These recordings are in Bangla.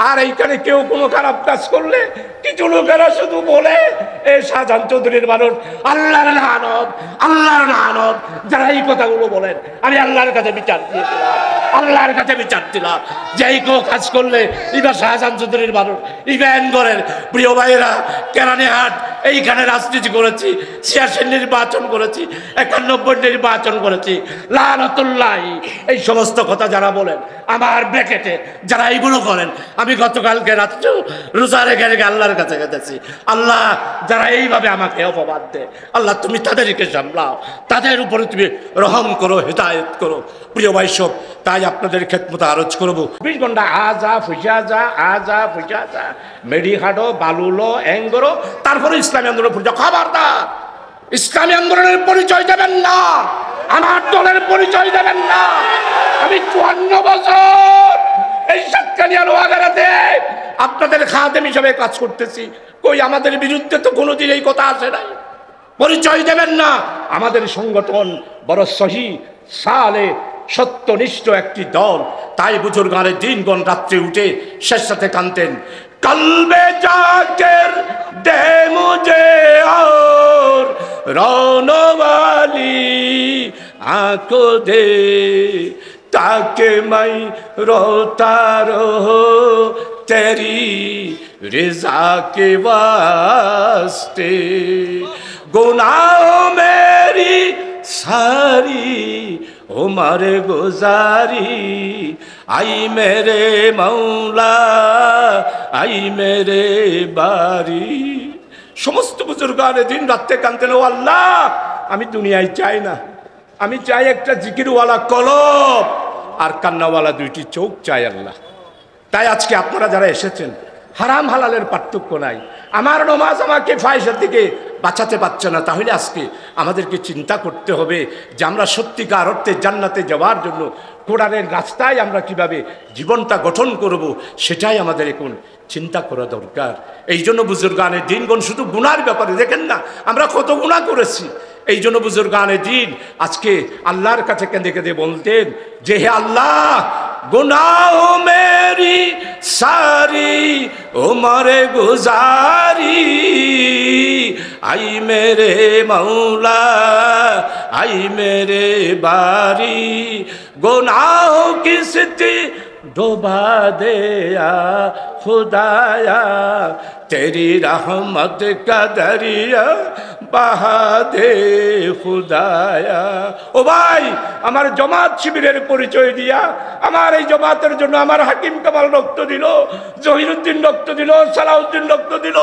আর এইখানে কেউ কোনো খারাপ কাজ করলে কিছু লোকেরা শুধু বলে এ শাহজাহান চৌধুরীর মানুষ আল্লাহর লানত, আল্লাহর লানত। যারা এই কথাগুলো বলেন আমি আল্লাহর কাছে বিচার দিয়েছিলাম, আল্লাহর কাছে বিচার দিলাম যে এই কেউ কাজ করলে এবার শাহজাহান চৌধুরীর মানুষ ইভেন করেন। প্রিয় ভাইয়েরা, কেরানীহাট এইখানে রাজনীতি করেছি, ৮৬ নির্বাচন করেছি, ৯১ নির্বাচন করেছি, লানতুল্লাহ। এই সমস্ত কথা যারা বলেন আমার ব্র্যাকেটে যারা এইগুলো করেন, আমি গতকালকে রাত্রেও রোজা রেখে রেখে আল্লাহর কাছে গেছি, আল্লাহ যারা এইভাবে আমাকে অপবাদ দেয়, আল্লাহ তুমি তাদেরকে সামলাও, তাদের উপরে তুমি রহম করো, হেদায়েত করো। প্রিয় ভাই সব, তাই আপনাদের খেদমতে আরজ করবো ২০ ঘন্টা আজা ফুসা যা, আজা ফুসা যা, মেডি হাডো বালুলো এঙ্গরো, তারপরে ইসলামী আন্দোলন ফুসা। খবরদার, ইসলামী আন্দোলনের পরিচয় দেবেন না, আমার দলের পরিচয় দেবেন না। আমি ৫৪ বছর এই সাতকানিয়া লোহাগাড়াতে আপনাদের খাদেম হিসেবে কাজ করতেছি, কই আমাদের বিরুদ্ধে তো কোনোদিন এই কথা আসে নাই। পরিচয় দেবেন না। আমাদের সংগঠন বড় সহি সালে সত্যনিষ্ঠ একটি দল। তাই বুজুর্গানের দিনগণ রাত্রে উঠে শেষ সাথে কানতেন, কলবে জাকের দে মুঝে और रोने वाली आंखों दे ताकि मैं रोता रहूं तेरी रज़ा के वास्ते। गुनाह मेरी सारी उम्र गुजारी आई मेरे मौला आई मेरे बारी। সমস্ত বুজুর্গানে দিন রাত্রে কাঁদতেন, ও আল্লাহ আমি দুনিয়ায় চাই না, আমি চাই একটা জিকিরওয়ালা কলব আর কান্নাওয়ালা দুইটি চোখ চাই আল্লাহ। তাই আজকে আপনারা যারা এসেছেন, হারাম হালালের পার্থক্য নাই। আমার নমাজ আমাকে ফায়সার দিকে বাঁচাতে পারছে না, তাহলে আজকে আমাদেরকে চিন্তা করতে হবে যে আমরা সত্যিকার অর্থে জান্নাতে যাওয়ার জন্য কোরআনের রাস্তায় আমরা কিভাবে জীবনটা গঠন করব, সেটাই আমাদের এখন চিন্তা করা দরকার। এই জন্য বুজুর্গানের দিনগণ শুধু গুনার ব্যাপারে দেখেন না, আমরা কত গুনাহ করেছি। এই জন্য বুজুর্গানের দিন আজকে আল্লাহর কাছে কেঁদে কেঁদে বলতেন যে হে আল্লাহ, गुनाह मेरी सारी उम्र गुजारी आई मेरे मौला आई मेरे बारी। गुनाह किसती डुबा दिया खुदाया तेरी रहमत का दरिया बहा दे खुदाया। ও ভাই, আমার জমাত শিবিরের পরিচয় দিয়া আমার এই জমাতের জন্য আমার হাকিম কামাল রক্ত দিল, জহিরুদ্দিন রক্ত দিল, সালাউদ্দিন রক্ত দিল,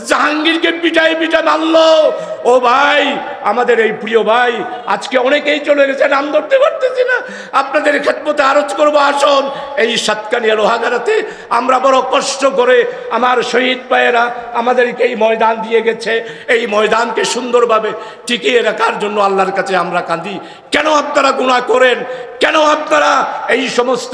জাহাঙ্গীরকে পিটাই পিটা মারলো। ও ভাই, আমাদের এই প্রিয় ভাই আজকে অনেকেই চলে গেছে, নাম ধরতে পারতেছি না। আপনাদের খেদমতে আরজ করবো, আসুন এই সাতকানিয়া লোহাগাড়াতে আমরা বড় কষ্ট করে আমার শহীদ ভাইয়েরা আমাদেরকে এই ময়দান দিয়ে গেছে, এই ময়দানকে সুন্দরভাবে টিকিয়ে রাখার জন্য আল্লাহর কাছে আমরা কাঁদি। কেন আপনারা গুনাহ করেন? কেন আপনারা এই সমস্ত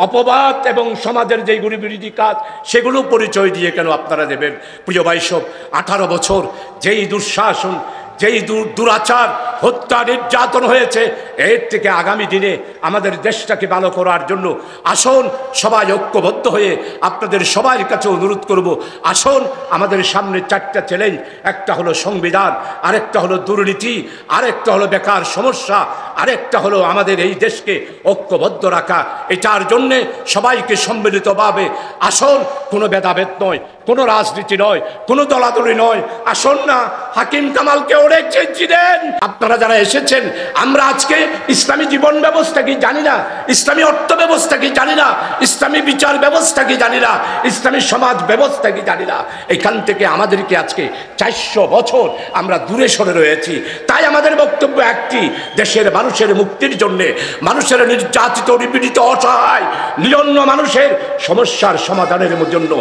অপবাদ এবং সমাজের যেই বিরোধী কাজ সেগুলো পরিচয় দিয়ে কেন আপনারা দেবেন? প্রিয় ভাই সব, 18 বছর যেই দুঃশাসন, যেই দুরাচার, হত্যা, নির্যাতন হয়েছে, এর থেকে আগামী দিনে আমাদের দেশটাকে ভালো করার জন্য আসুন সবাই ঐক্যবদ্ধ হয়ে আপনাদের সবার কাছে অনুরোধ করব, আসুন আমাদের সামনে 4টা চ্যালেঞ্জ, একটা হলো সংবিধান, আরেকটা হলো দুর্নীতি, আরেকটা হলো বেকার সমস্যা, আরেকটা হলো আমাদের এই দেশকে ঐক্যবদ্ধ রাখা। এটার জন্যে সবাইকে সম্মিলিতভাবে আসুন, কোনো ভেদাভেদ নয়, কোনো রাজনীতি নয়, কোনো দলাদলি নয়, আসুন না হাকিম কামালকে অনেক চেঞ্জি দেন। আপনারা যারা এসেছেন, আমরা আজকে ইসলামী জীবন ব্যবস্থা কি জানি না, ইসলামী অর্থ ব্যবস্থা কি জানি না, ইসলামী বিচার ব্যবস্থা কি জানি না, ইসলামী সমাজ ব্যবস্থা কি জানি না। এখান থেকে আমাদেরকে আজকে 400 বছর আমরা দূরে সরে রয়েছি। তাই আমাদের বক্তব্য একটি, দেশের মানুষের মুক্তির জন্য, মানুষের নির্যাতিত, নিপীড়িত, অসহায়, নিরন্ন মানুষের সমস্যার সমাধানের জন্য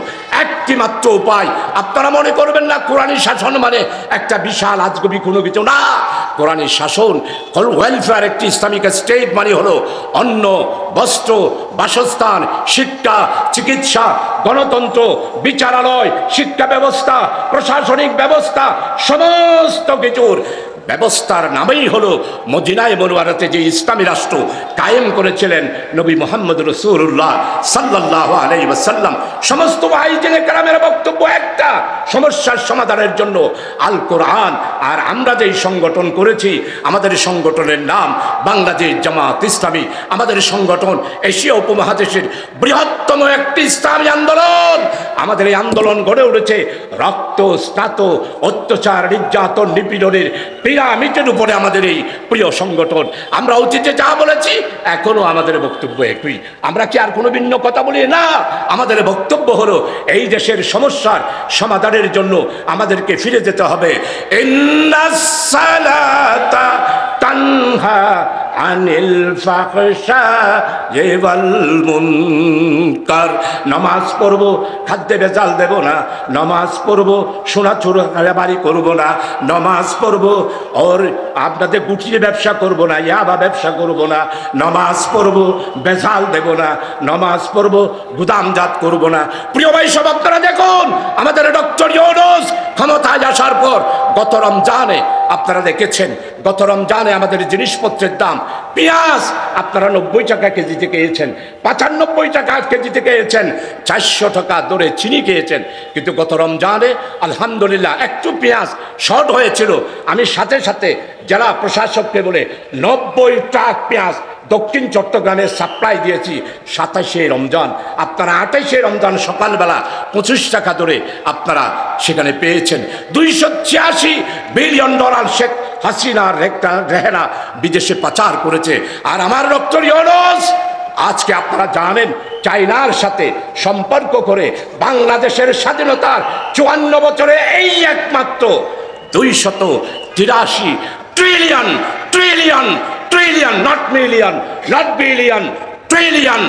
একটি মাত্র উপায়। আপনারা মনে করবেন না কোরআনী শাসন মানে একটা বিশাল আজগবি কোনো কিছু না। কোরআনী শাসন, ওয়েলফেয়ার, একটি ইসলামিক স্টেট মানে হলো অন্ন, বস্ত্র, বাসস্থান, শিক্ষা, চিকিৎসা, গণতন্ত্র, বিচারালয়, শিক্ষা ব্যবস্থা, প্রশাসনিক ব্যবস্থা, সমস্ত কিছুর ব্যবস্থার নামেই হলো মদিনায়ে মুনাওয়ারাতে যে ইসলামী রাষ্ট্র কায়েম করেছিলেন নবী মুহাম্মদ রাসূলুল্লাহ সাল্লাল্লাহু আলাইহি ওয়াসাল্লাম। সমস্ত ওয়াইজিনে কেরামের বক্তব্য একটা, সমস্যার সমাধানের জন্য আল কোরআন। আর আমরা যেই সংগঠন করেছি, আমাদের সংগঠনের নাম বাংলাদেশ জামাত ইসলামী। আমাদের সংগঠন এশিয়া উপমহাদেশের বৃহত্তম একটি ইসলামী আন্দোলন। আমাদের এই আন্দোলন গড়ে উঠেছে রক্ত, স্নাত, অত্যাচার, নির্যাতন, নিপীড়নের পিরামিডের উপরে আমাদের এই প্রিয় সংগঠন। আমরা অতীতে যা বলেছি এখনো আমাদের বক্তব্য একই। আমরা কি আর কোনো ভিন্ন কথা বলি না? আমাদের বক্তব্য হলো এই দেশের সমস্যার সমাধানের জন্য আমাদেরকে ফিরে যেতে হবে। ইন্নাস সালাতা তানহা আনিল ফাহশাই ওয়াল মুনকার। নামাজ পড়ব, খাদ্যে ভেজাল দেব না। নামাজ পড়ব, সোনা চোরাবাড়ি করব না। নামাজ পড়ব, ওর আপনাদের গুটিয়ে ব্যবসা করব না, ইয়াবা ব্যবসা করব না। নামাজ পড়ব, ভেজাল দেব না। নামাজ পড়ব, গুদামজাত করব না। প্রিয় ভাই সব, আপনারা দেখুন আমাদের ডক্টর ইউনূস ক্ষমতায় আসার পর গত রমজানে আপনারা দেখেছেন, গত রমজানে আমাদের জিনিসপত্রের দাম, পেঁয়াজ আপনারা 90 টাকা কেজিতে খেয়েছেন, 95 টাকা কেজিতে খেয়েছেন, 400 টাকা দরে চিনি খেয়েছেন। কিন্তু গত রমজানে আলহামদুলিল্লাহ একটু পেঁয়াজ শর্ট হয়েছিল। আমি সাথে সাথে জেলা প্রশাসককে বলে 90 ট্রাক পেঁয়াজ দক্ষিণ চট্টগ্রামে সাপ্লাই দিয়েছি। 27শে রমজান, আপনারা 28শে রমজান সকালবেলা 25 টাকা দরে আপনারা সেখানে পেয়েছেন। 286 বিলিয়ন ডলার শেখ হাসিনার রেহেনা বিদেশে পাচার করেছে। আর আমার ডক্টর ইউনূস আজকে আপনারা জানেন চায়নার সাথে সম্পর্ক করে বাংলাদেশের স্বাধীনতার 54 বছরে এই একমাত্র 283 trillion trillion trillion, not million, not billion, trillion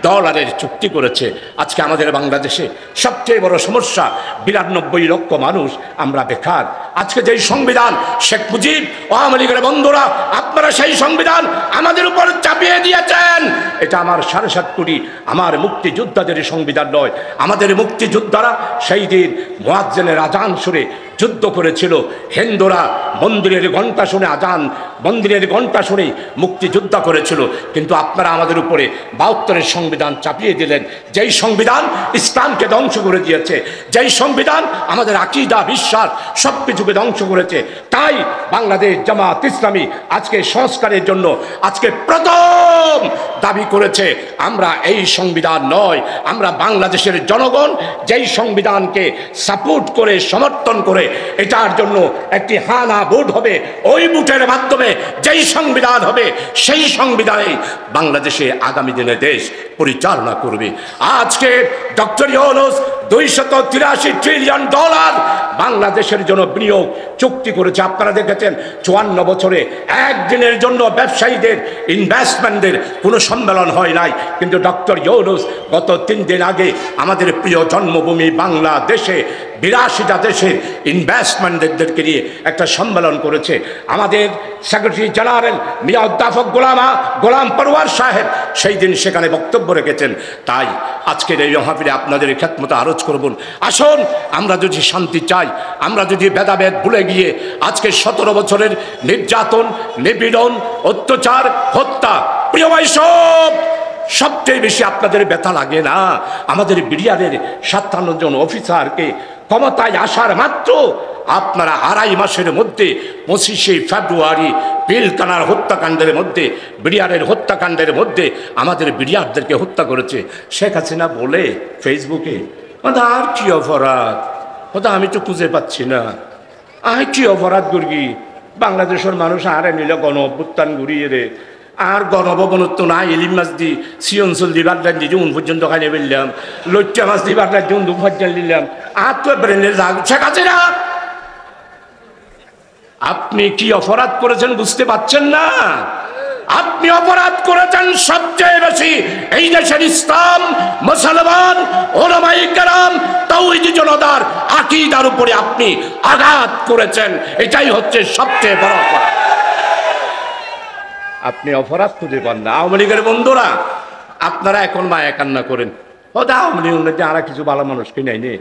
ডলারের চুক্তি করেছে। আজকে আমাদের বাংলাদেশে সবচেয়ে বড় সমস্যা 92 লক্ষ মানুষ আমরা বেকার। আজকে যেই সংবিধান শেখ মুজিব আওয়ামী লীগের বন্ধুরা আপনারা সেই সংবিধান আমাদের উপর চাপিয়ে দিয়েছেন। এটা আমার 7.5 কোটি আমার মুক্তিযোদ্ধাদের সংবিধান নয়। আমাদের মুক্তিযোদ্ধারা সেই দিন মুয়াজ্জিনের আজান শুনে যুদ্ধ করেছিল। হিন্দুরা মন্দিরের ঘণ্টা শুনে আজান, মন্দিরের ঘণ্টা শুনে মুক্তিযোদ্ধা করেছিল। কিন্তু আপনারা আমাদের উপরে 72-এর সংবিধান চাপিয়ে দিলেন, যেই সংবিধান ইসলামকে ধ্বংস করে দিয়েছে, যেই সংবিধান আমাদের আকীদা, বিশ্বাস সব কিছুকে ধ্বংস করেছে। তাই বাংলাদেশ জামাত ইসলামী আজকে সংস্কারের জন্য আজকে প্রথম দাবি করেছে আমরা এই সংবিধান নয়, আমরা বাংলাদেশের জনগণ যেই সংবিধানকে সাপোর্ট করে সমর্থন করে এটার জন্য একটি হানা ভোট হবে। ওই ভোটের মাধ্যমে যেই সংবিধান হবে সেই সংবিধানে বাংলাদেশে আগামী দিনে দেশ পরিচালনা করবে। আজকে ডক্টর ইউনূস 283 ট্রিলিয়ন ডলার বাংলাদেশের জন্য বিনিয়োগ চুক্তি করেছে। আপনারা দেখেছেন 54 বছরে একদিনের জন্য ব্যবসায়ীদের ইনভেস্টমেন্টদের কোনো সম্মেলন হয় নাই। কিন্তু ডক্টর ইউনূস গত 3 দিন আগে আমাদের প্রিয় জন্মভূমি বাংলাদেশে 82টা দেশের ইনভেস্টমেন্টদেরকে নিয়ে একটা সম্মেলন করেছে। আমাদের সেক্রেটারি জেনারেল মিয়া অধ্যাপক গোলাম পরওয়ার সাহেব সেই দিন সেখানে বক্তব্য রেখেছেন। তাই আজকের এই মাহফিলে আপনাদের খেদমতে আরজ করবুন, আসুন আমরা যদি শান্তি চাই, আমরা যদি ভেদাভেদ ভুলে গিয়ে আজকে 17 বছরের নির্যাতন, নিপীড়ন, অত্যাচার, হত্যা, প্রিয় ভাই সবচেয়ে বেশি আপনাদের ব্যথা লাগে না আমাদের বিডিআরের 57 জন অফিসারকে ক্ষমতায় আসার মাত্র আপনারা 2.5 মাসের মধ্যে 25শে ফেব্রুয়ারি পিলকানার হত্যাকাণ্ডের মধ্যে, বিডিআরের হত্যাকাণ্ডের মধ্যে আমাদের বিডিআরদেরকে হত্যা করেছে। শেখ হাসিনা বলে ফেসবুকে, আর কি অপরাধ ওটা আমি তো খুঁজে পাচ্ছি না, আর কি অপরাধ করি বাংলাদেশের মানুষ আরে নিলে গণ অভ্যুত্থান ঘুরিয়ে রে, আর গণভবনত না ইলিম মাছ দি সিয়নসল দিবার দি উন পর্যন্ত খাইনে ফেললাম, লইটা মাছ দিবার উন পর্যন্ত দিলাম, আর তো ব্রেনের রাগ। শেখ হাসিনা আপনি কি অপরাধ করেছেন বুঝতে পারছেন না? আপনি অপরাধ করেছেন সবচেয়ে বেশি এই দেশের ইসলাম, মুসলমান, উলামায়ে কেরাম, তাওহীদি জনতার আকীদার উপরে আপনি আঘাত করেছেন। এটাই হচ্ছে সবচেয়ে বড় অপরাধ। আপনি অপরাধ খুঁজে পান না। আওয়ামী লীগের বন্ধুরা আপনারা এখন মায়া কান্না করেন, ওটা আওয়ামী লীগ উন্নতি আর কিছু ভালো মানুষ কিনে নেই,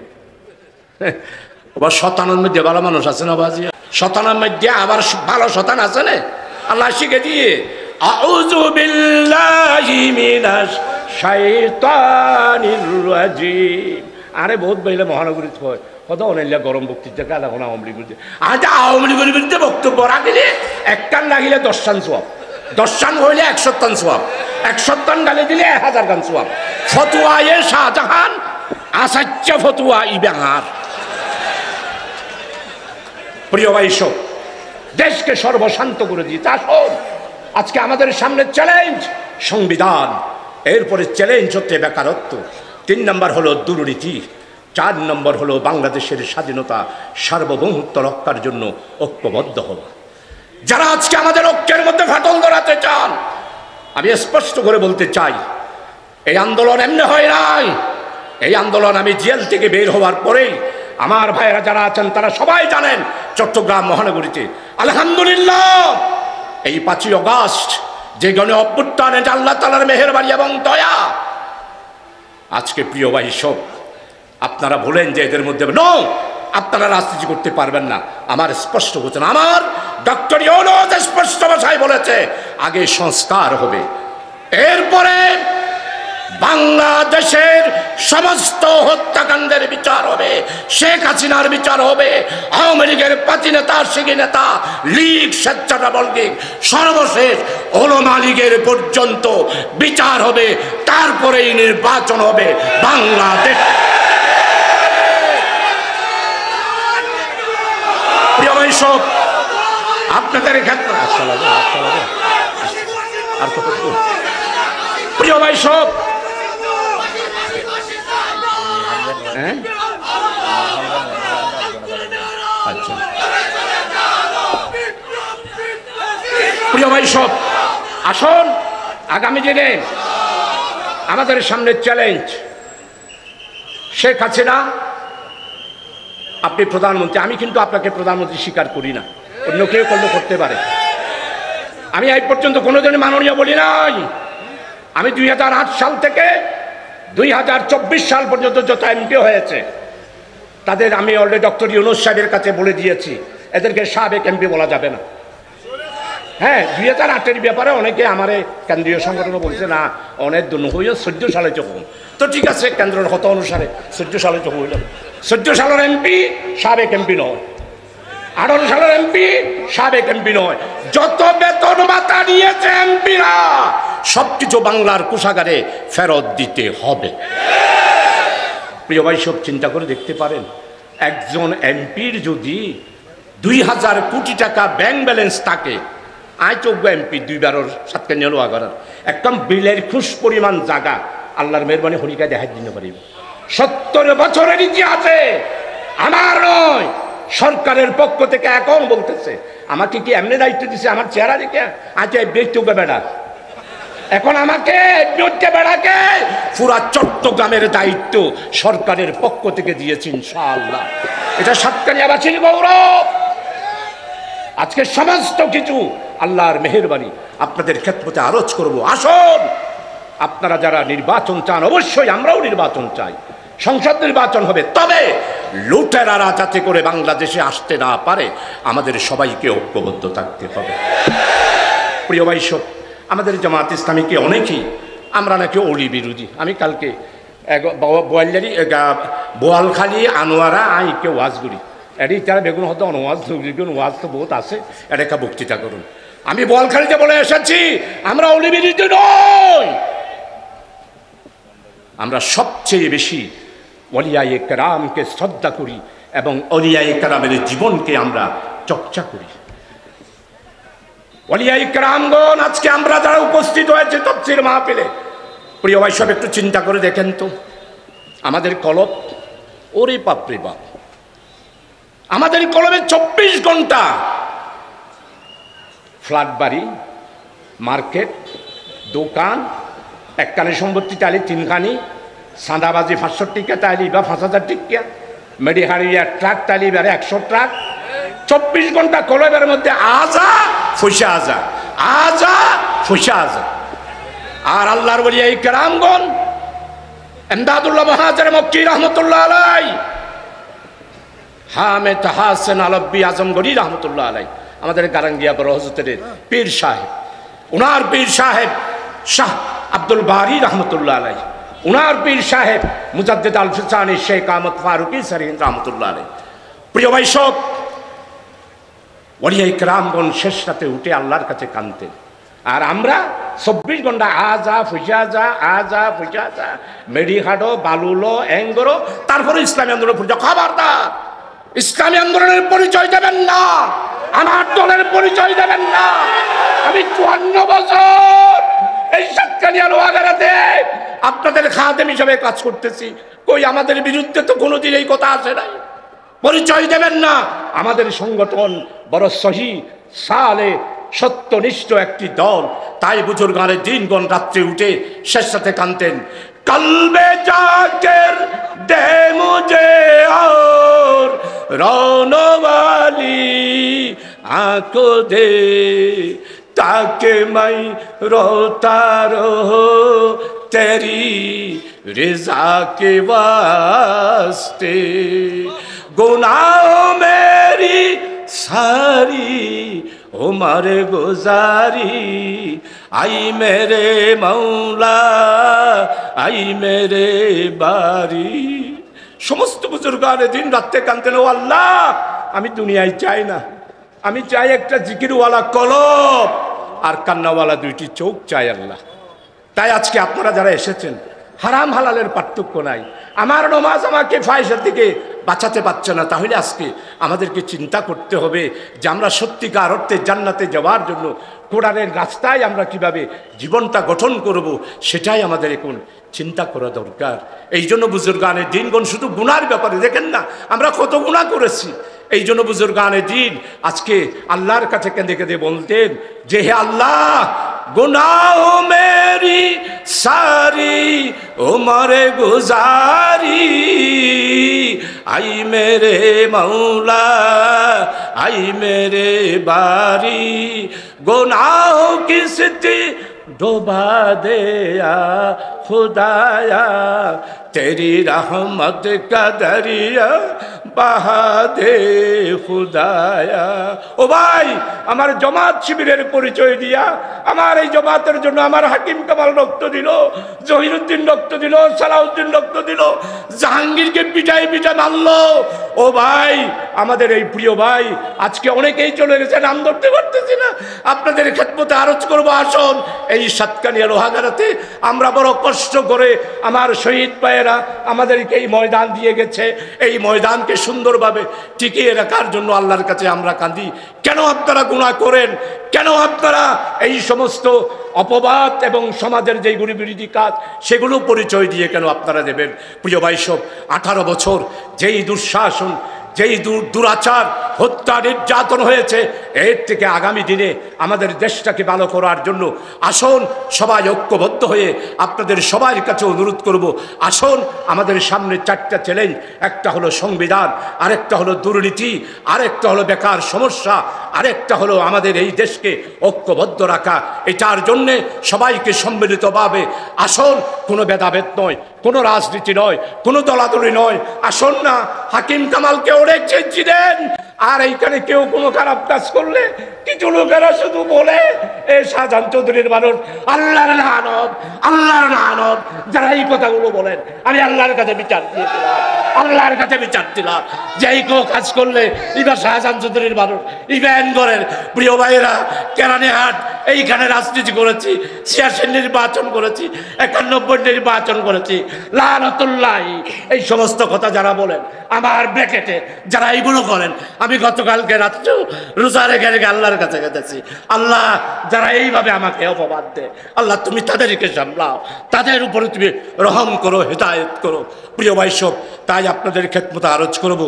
97 ভালো মানুষ আছে না বাজি। শতানের মধ্যে আবার ভালো শতান আছে না, আল্লাহ শিখে দিয়ে আউযু বিল্লাহি মিনাশ শাইতানির রাজিম। আরে বহুত বইলে মহানগরীত হয় কত অনেক গরম বক্তৃতা কাল এখন আওয়ামী লীগ বিরুদ্ধে, আজ আওয়ামী লীগের বিরুদ্ধে বক্তব্য রাখিলে 1 টান লাগিলে 10 টান সোয়াব, 10 টান হইলে 100 টান সোয়াব, 100 টান গালি দিলে 1000 টান সোয়াব। ফতুয়ায়ে শাহজাহান, আসাচ্চা ফতুয়া ইবাহার। প্রিয় ভাই সব, দেশকে সর্বশান্ত করে দিয়েছে। আসুন, আজকে আমাদের সামনে চ্যালেঞ্জ সংবিধান, এরপরে চ্যালেঞ্জ হচ্ছে বেকারত্ব, 3 নম্বর হলো দুর্নীতি, 4 নম্বর হলো বাংলাদেশের স্বাধীনতা সার্বভৌমত্ব রক্ষার জন্য ঐক্যবদ্ধ হওয়া। যারা আজকে আমাদের ঐক্যের মধ্যে ফাটল ধরাতে চান, আমি স্পষ্ট করে বলতে চাই, এই আন্দোলন এমনি হয় নাই। এই আন্দোলন আমি জেল থেকে বের হওয়ার পরেই আমার ভাইয়েরা যারা আছেন তারা সবাই জানেন, চট্টগ্রাম মহানগরীতে আলহামদুলিল্লাহ এই 5ই অগাস্ট যে গণ অভ্যুত্থানে আল্লাহ তাআলার মেহেরবানি এবং দয়া, আজকে প্রিয় ভাই সব আপনারা বলেন যে এদের মধ্যে নো, আপনারা রাজনীতি করতে পারবেন না। আমার স্পষ্ট ঘোষণা, আমার ডক্টর ইউনূস স্পষ্ট ভাষায় বলেছে, আগে সংস্কার হবে, এরপরে বাংলাদেশের সমস্ত হত্যাকাণ্ডের বিচার হবে, শেখ হাসিনার বিচার হবে, আওয়ামী লীগের 5 নেতা, শিগি নেতা, লীগ, স্বেচ্ছাসেবক লীগ, সর্বশেষ ওলামা লীগের পর্যন্ত বিচার হবে, তারপরেই নির্বাচন হবে বাংলাদেশ। প্রিয় ভাই সব, আপনাদের ক্ষেত্রে প্রিয় ভাই সব, আচ্ছা প্রিয় ভাই সব, আসুন আগামী দিনে আমাদের সামনে চ্যালেঞ্জ। শেখ হাসিনা আপনি প্রধানমন্ত্রী, আমি কিন্তু আপনাকে প্রধানমন্ত্রী স্বীকার করি না, অন্য কেউ করলে করতে পারে। আমি এই পর্যন্ত কোনোদিন মাননীয় বলি নাই। আমি 2008 সাল থেকে 2024 সাল পর্যন্ত যত এমপি হয়েছে তাদের আমি অলরেডি ডক্টর ইউনূস সাহেবের কাছে বলে দিয়েছি, এদেরকে সাবেক এমপি বলা যাবে না। হ্যাঁ, 2008-এর ব্যাপারে অনেকে আমার কেন্দ্রীয় সংগঠনও বলছে না, অনেক দূর হইল 14 সালে যখন, তো ঠিক আছে, কেন্দ্রের হত অনুসারে 14 সালে যখন হইল, 14 সালের এমপি সাবেক এমপি নয়, 18 সালের এমপি সাবেক এমপি নয়। যত বেতন ভাতা নিয়েছে এমপিরা সবকিছু বাংলার কোষাগারে ফেরত দিতে হবে। প্রিয় ভাই সব, চিন্তা করে দেখতে পারেন, একজন এমপির যদি 2000 কোটি টাকা ব্যাংক ব্যালেন্স থাকে, যোগ্য এমপি 2বারের 7 নিল আগার একদম বিলের খুশ পরিমাণ জায়গা আল্লাহর মেহরবানি হরিকা দেখাই দিতে পারিব। 70 বছরের ইতিহাসে আমার নয়, সরকারের পক্ষ থেকে এখন বলতেছে, আমাকে কি এমনি দায়িত্ব দিছে আমার চেহারা দেখে, আচ্ছা ব্যক্তিকে বেড়া, এখন আমাকে বেড়াকে পুরা চট্টগ্রামের দায়িত্ব সরকারের পক্ষ থেকে দিয়েছে ইনশাআল্লাহ। এটা সাতকানিয়াবাসীর গৌরব। আজকে সমস্ত কিছু আল্লাহর মেহেরবানি। আপনাদের ক্ষেত্রে আরজ করব, আসুন আপনারা যারা নির্বাচন চান, অবশ্যই আমরাও নির্বাচন চাই, সংসদ নির্বাচন হবে, তবে লুটেরারা যাতে করে বাংলাদেশে আসতে না পারে আমাদের সবাইকে ঐক্যবদ্ধ থাকতে হবে। প্রিয় ভাই সব, আমাদের জামাত ইসলামীকে অনেকেই আমরা নাকি অলি বিরোধী। আমি কালকে বোয়ালখালী আনোয়ারা আইকে ওয়াজ করি, এটি তারা বেগুন হতো অনওয়াজ, ওয়াজ তো বহুত আছে, এটা একটা বক্তৃতা করুন। আমি বোয়ালখালীতে বলে এসেছি, আমরা অলি বিরোধী নই, আমরা সবচেয়ে বেশি ওলিয়ায়ে কেরামকে শ্রদ্ধা করি এবং ওলিয়ায়ে কেরামের জীবনকে আমরা চর্চা করি। ওলিয়ায়ে কেরামগণ, আজকে আমরা যারা উপস্থিত হয়েছে তাফসীর মাহফিলে, প্রিয় ভাই সব একটু চিন্তা করে দেখেন তো, আমাদের কলব, ওরে বাপরে বাপ, আমাদের কলবে 24 ঘন্টা ফ্ল্যাট বাড়ি, মার্কেট, দোকান, একখানি সম্পত্তি তাহলে 3খানি, সাঁদাবাজি 500 টিকা তাইলি বা 5000 টিকা, মেডিহারিয়া ট্রাক তাইলি বেড়ে 100 ট্রাক, 24 ঘন্টা কলবের মধ্যে আজা ফুসা আজা, আজা ফুসা আজা। আর আল্লাহর ওলিয়া কেরামগণ, এমদাদুল্লাহ মুহাজির মক্কি রহমতুল্লাহ আলাইহি, হামেদ হাসান আলব্বি আজমগড়ি রহমতুল্লাহ আলাই, আমাদের গারাঙ্গিয়া বড় হজরতের পীর সাহেব, উনার পীর সাহেব শাহ আব্দুল বারি রহমতুল্লাহ আলাই, উনার পীর সাহেব মুজাদ্দিদ আল ফিসানি শেখ আহমদ ফারুকি সরিন রহমতুল্লাহ আলাই। প্রিয় ভাই সব, ওলিয়া ইকরামগণ শেষ রাতে উঠে আল্লাহর কাছে কাঁদতেন, আর আমরা 24 ঘন্টা আজা ফুসা যা, আজা ফুসা যা, মেডি হাডো বালুলো এঙ্গরো, তারপরে ইসলামী আন্দোলন পরিচয়। খবরদার, ইসলামী আন্দোলনের পরিচয় দেবেন না, আমার দলের পরিচয় দেবেন না। আমি 54 বছর এই সাতকানিয়া লোহাগাড়াতে আপনাদের খাদেম হিসাবে কাজ করতেছি, কই আমাদের বিরুদ্ধে তো কোনোদিন এই কথা আসে নাই। পরিচয় দেবেন না। আমাদের সংগঠন বড় সহি সালে সত্যনিষ্ঠ একটি দল, তাই বুজুর্গানের দিনগণ রাত্রে উঠে শেষ সাথে কানতেন, কলবে জাকের দে মুঝে और রৌনওয়ালি आंखो दे ताकि मैं रोता रहो तेरी रज़ा के वास्ते, गुनाह मेरी सारी उमर गुजारी, आई मेरे मौला आई मेरे बारी। সমস্ত বুজুর্গানে দিন রাত্রে কাঁদতেন, ও আল্লাহ আমি দুনিয়ায় চাই না, আমি চাই একটা জিকিরওয়ালা কলব আর কান্নাওয়ালা দুইটি চোখ চাই আল্লাহ। তাই আজকে আপনারা যারা এসেছেন, হারাম হালালের পার্থক্য নাই। আমার নমাজ আমাকে ফায়সার থেকে বাঁচাতে পারছে না, তাহলে আজকে আমাদেরকে চিন্তা করতে হবে যে আমরা সত্যিকার অর্থে জান্নাতে যাওয়ার জন্য কোরআনের রাস্তায় আমরা কিভাবে জীবনটা গঠন করব, সেটাই আমাদের এখন চিন্তা করা দরকার। এই জন্য বুজুর্গানের দিনগণ শুধু গুনার ব্যাপারে দেখেন না, আমরা কত গুনাহ করেছি। এই জন্য বুজুর্গানের দিন আজকে আল্লাহর কাছে কেঁদে কেঁদে বলতেন যে, হে আল্লাহ, गुनाह मेरी सारी उमर गुजारी, आई मेरे मौला आई मेरे बारी, गुनाह किसती डुबा दिया खुदाया, तेरी रहमत का दरिया बहा दे खुदाया। ও ভাই, আমার জমাত শিবিরের পরিচয় দিয়া, আমার এই জমাতের জন্য আমার হাকিম কামাল রক্ত দিল, জহিরুদ্দিন রক্ত দিল, সালাউদ্দিন রক্ত দিল, জাহাঙ্গীরকে পিটাই পিটা মারলো। ও ভাই, আমাদের এই প্রিয় ভাই আজকে অনেকেই চলে গেছে, নাম ধরতে পারতেছি না, আপনাদের খেদমতে আরজ করবো, আসুন এই সাতকানিয়া লোহাগাড়াতে আমরা বড় কষ্ট করে আমার শহীদ ভাইয়েরা আমাদেরকে এই ময়দান দিয়ে গেছে, এই ময়দানকে সুন্দরভাবে টিকিয়ে রাখার জন্য আল্লাহর কাছে আমরা কাঁদি। কেন আপনারা গুনাহ করেন? কেন আপনারা এই সমস্ত অপবাদ এবং সমাজের যেই গুণবিরোধী কাজ সেগুলো পরিচয় দিয়ে কেন আপনারা দেবেন? প্রিয় ভাই সব, 18 বছর যেই দুঃশাসন, যেই দুরাচার, হত্যা, নির্যাতন হয়েছে, এর থেকে আগামী দিনে আমাদের দেশটাকে ভালো করার জন্য আসুন সবাই ঐক্যবদ্ধ হয়ে আপনাদের সবার কাছে অনুরোধ করব, আসুন আমাদের সামনে 4টা চ্যালেঞ্জ, একটা হলো সংবিধান, আরেকটা হলো দুর্নীতি, আরেকটা হলো বেকার সমস্যা, আরেকটা হলো আমাদের এই দেশকে ঐক্যবদ্ধ রাখা। এটার জন্যে সবাইকে সম্মিলিতভাবে আসুন, কোনো ভেদাভেদ নয়, কোনো রাজনীতি নয়, কোনো দলাদলি নয়, আসুন না হাকিম কামালকে অনেক চেঞ্জি দেন। আর এইখানে কেউ কোনো খারাপ কাজ করলে কিছু লোকেরা শুধু বলে, এ শাহজাহান চৌধুরীর মানুষ আল্লাহর লানত, আল্লাহর লানত, যারা এই কথাগুলো বলেন, আমি আল্লাহর কাছে বিচার দিয়েছিলাম, আল্লাহর কাছে বিচার দিলাম যে এই কেউ কাজ করলে এবার শাহজাহান চৌধুরীর মানুষ ইভেনগরের প্রিয় ভাইয়েরা কেরানীহাট এইখানে রাজনীতি করেছি, 86 নির্বাচন করেছি, 91 নির্বাচন করেছি, লানতুল্লাহ। এই সমস্ত কথা যারা বলেন আমার ব্র্যাকেটে যারা এইগুলো করেন, আমি গতকালকে রাত্রেও রোজা রেখে রেখে আল্লাহর কাছে গেছি, আল্লাহ যারা এইভাবে আমাকে অপবাদ দেয়, আল্লাহ তুমি তাদেরকে সামলাও, তাদের উপরে তুমি রহম করো, হেদায়েত করো। প্রিয় ভাই সব, তাই আপনাদের খেদমতে আরজ করবো।